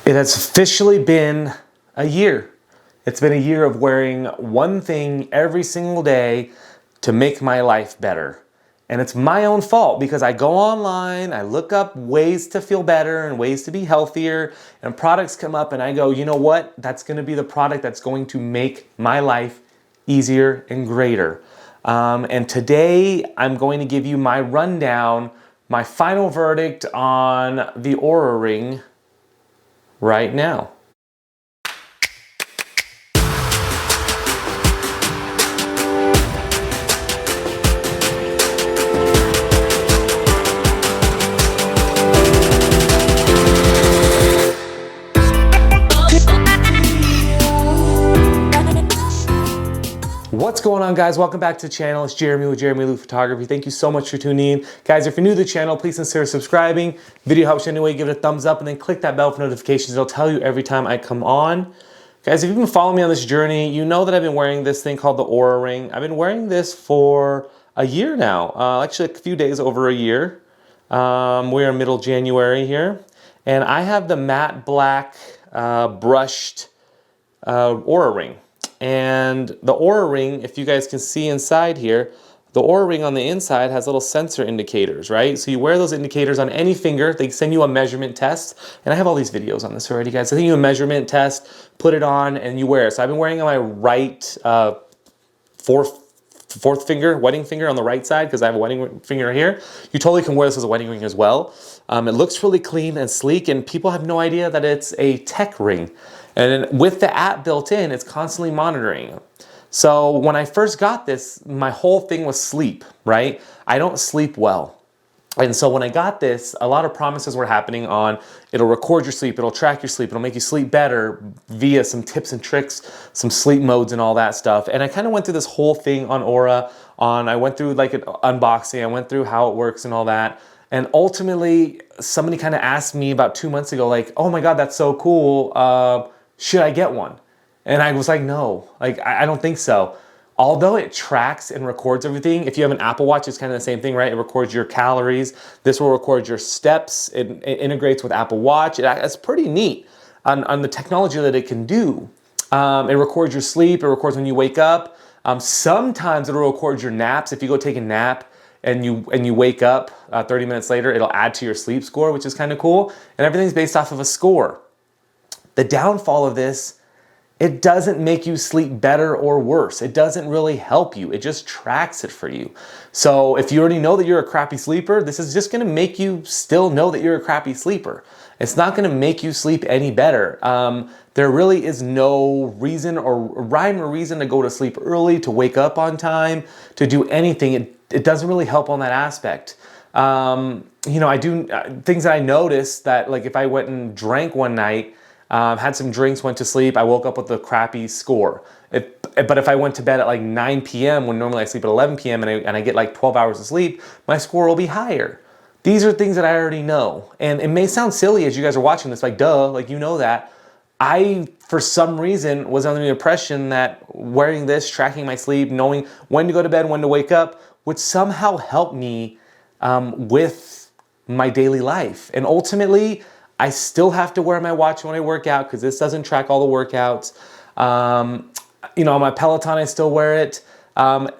It has officially been a year. It's been a year of wearing one thing every single day to make my life better. And it's my own fault because I go online, I look up ways to feel better and ways to be healthier, and products come up and I go, you know what? That's gonna be the product that's going to make my life easier and greater. And today I'm going to give you my rundown, my final verdict on the Oura Ring right now. What's going on, guys? Welcome back to the channel. It's Jeremy with Jeremy Lou Photography. Thank you so much for tuning in. Guys, if you're new to the channel, please consider subscribing. Video helps you anyway, give it a thumbs up and then click that bell for notifications. It'll tell you every time I come on. Guys, if you've been following me on this journey, you know that I've been wearing this thing called the Oura Ring. I've been wearing this for a year now, actually a few days over a year. We're in middle January here. And I have the matte black brushed Oura Ring. And the Oura Ring, if you guys can see inside here, the Oura Ring on the inside has little sensor indicators, right? So you wear those indicators on any finger. They send you a measurement test. And I have all these videos on this already, guys. I think you a measurement test, put it on, and you wear it. So I've been wearing it on my right fourth finger, wedding finger on the right side, because I have a wedding finger here. You totally can wear this as a wedding ring as well. It looks really clean and sleek, and people have no idea that it's a tech ring. And with the app built in, it's constantly monitoring. So when I first got this, my whole thing was sleep, right? I don't sleep well. And so when I got this, a lot of promises were happening on it'll record your sleep, it'll track your sleep, it'll make you sleep better via some tips and tricks, some sleep modes and all that stuff. And I kind of went through this whole thing on Oura. I went through like an unboxing, I went through how it works and all that. And ultimately, somebody kind of asked me about 2 months ago, like, oh my God, that's so cool. Should I get one? And I was like, no, like, I don't think so. Although it tracks and records everything, if you have an Apple Watch, it's kind of the same thing, right? It records your calories. This will record your steps. It integrates with Apple Watch. It's pretty neat on the technology that it can do. It records your sleep. It records when you wake up. Sometimes it'll record your naps. If you go take a nap and you wake up 30 minutes later, it'll add to your sleep score, which is kind of cool. And everything's based off of a score. The downfall of this, it doesn't make you sleep better or worse. It doesn't really help you. It just tracks it for you. So if you already know that you're a crappy sleeper, this is just gonna make you still know that you're a crappy sleeper. It's not gonna make you sleep any better. There really is no reason or rhyme or reason to go to sleep early, to wake up on time, to do anything. It doesn't really help on that aspect. You know, I do things that I noticed that, like, if I went and drank one night, had some drinks, went to sleep, I woke up with a crappy score. But if I went to bed at like 9 p.m. when normally I sleep at 11 p.m. and I get like 12 hours of sleep, my score will be higher. These are things that I already know. And it may sound silly as you guys are watching this, like, duh, like, you know that. I, for some reason, was under the impression that wearing this, tracking my sleep, knowing when to go to bed, when to wake up, would somehow help me with my daily life. And ultimately, I still have to wear my watch when I work out because this doesn't track all the workouts. You know, on my Peloton, I still wear it.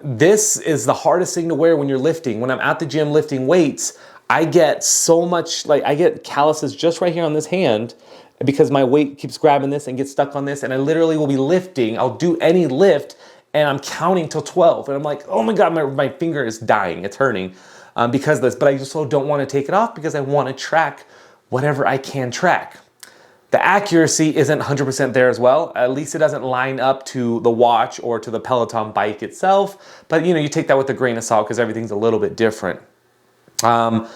This is the hardest thing to wear when you're lifting. When I'm at the gym lifting weights, I get so much, like, I get calluses just right here on this hand because my weight keeps grabbing this and gets stuck on this, and I literally will be lifting. I'll do any lift and I'm counting till 12 and I'm like, oh my God, my finger is dying, it's hurting because of this, but I just don't want to take it off because I want to track whatever I can track. The accuracy isn't 100% there as well. At least it doesn't line up to the watch or to the Peloton bike itself. But you know, you take that with a grain of salt because everything's a little bit different. I'm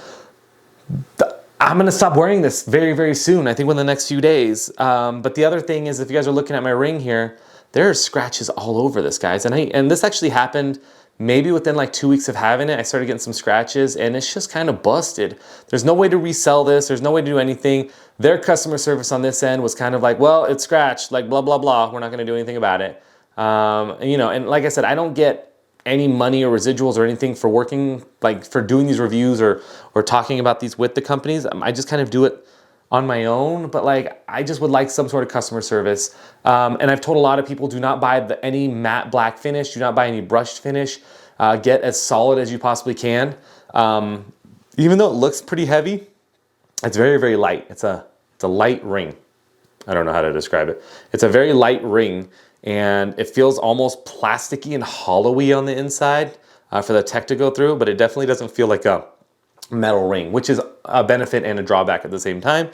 gonna stop wearing this very, very soon. I think within the next few days. But the other thing is, if you guys are looking at my ring here, there are scratches all over this, guys. And this actually happened maybe within like 2 weeks of having it. I started getting some scratches and it's just kind of busted. There's no way to resell this. There's no way to do anything. Their customer service on this end was kind of like, well, it's scratched, like blah, blah, blah. We're not gonna do anything about it. You know, and like I said, I don't get any money or residuals or anything for working, like for doing these reviews or talking about these with the companies. I just kind of do it on my own, but like I just would like some sort of customer service. And I've told a lot of people, do not buy any matte black finish, do not buy any brushed finish. Get as solid as you possibly can. Even though it looks pretty heavy, it's very, very light. It's a light ring. I don't know how to describe it. It's a very light ring, and it feels almost plasticky and hollowy on the inside for the tech to go through, but it definitely doesn't feel like a metal ring, which is a benefit and a drawback at the same time.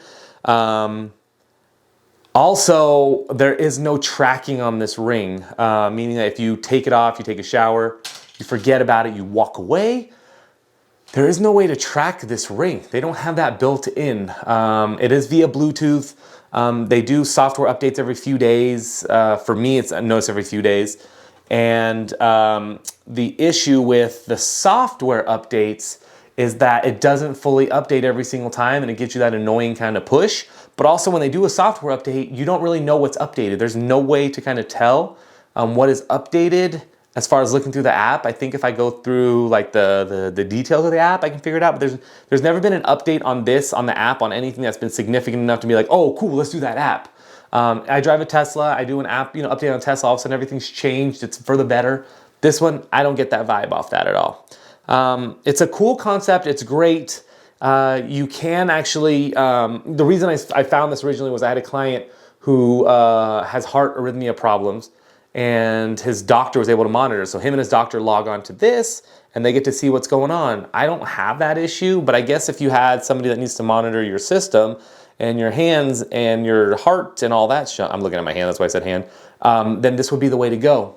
Also, there is no tracking on this ring, meaning that if you take it off, you take a shower, you forget about it, you walk away, there is no way to track this ring. They don't have that built in. It is via Bluetooth. They do software updates every few days. For me, it's notice every few days. And the issue with the software updates is that it doesn't fully update every single time, and it gives you that annoying kind of push. But also when they do a software update, you don't really know what's updated. There's no way to kind of tell what is updated as far as looking through the app. I think if I go through like the details of the app, I can figure it out. But there's never been an update on the app, on anything that's been significant enough to be like, oh, cool, let's do that app. I drive a Tesla, I do an app, update on Tesla, all of a sudden everything's changed, it's for the better. This one, I don't get that vibe off that at all. It's a cool concept, it's great. You can actually, the reason I found this originally was I had a client who has heart arrhythmia problems, and his doctor was able to monitor. So him and his doctor log on to this, and they get to see what's going on. I don't have that issue, but I guess if you had somebody that needs to monitor your system and your hands and your heart and all that shit, I'm looking at my hand, that's why I said hand, then this would be the way to go.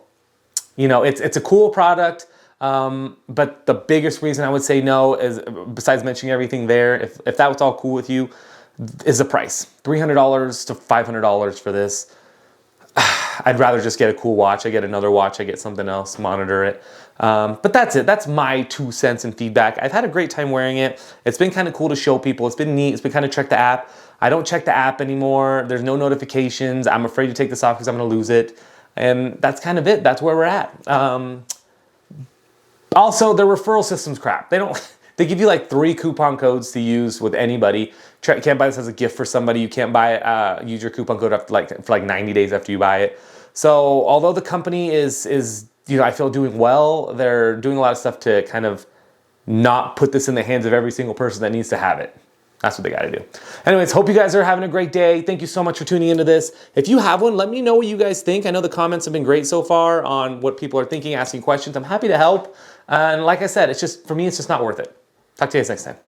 It's a cool product, but the biggest reason I would say no is, besides mentioning everything there, if that was all cool with you, is the price. $300 to $500 for this. I'd rather just get a cool watch. I get another watch, I get something else, monitor it. But that's it. That's my 2 cents and feedback. I've had a great time wearing it. It's been kind of cool to show people. It's been neat. It's been kind of check the app. I don't check the app anymore. There's no notifications. I'm afraid to take this off because I'm going to lose it. And that's kind of it. That's where we're at. Also, the referral system's crap. They give you like 3 coupon codes to use with anybody. You can't buy this as a gift for somebody. You can't use your coupon code for like 90 days after you buy it. So although the company is I feel doing well, they're doing a lot of stuff to kind of not put this in the hands of every single person that needs to have it. That's what they got to do. Anyways, hope you guys are having a great day. Thank you so much for tuning into this. If you have one, let me know what you guys think. I know the comments have been great so far on what people are thinking, asking questions. I'm happy to help. And like I said, for me, it's just not worth it. Talk to you guys next time.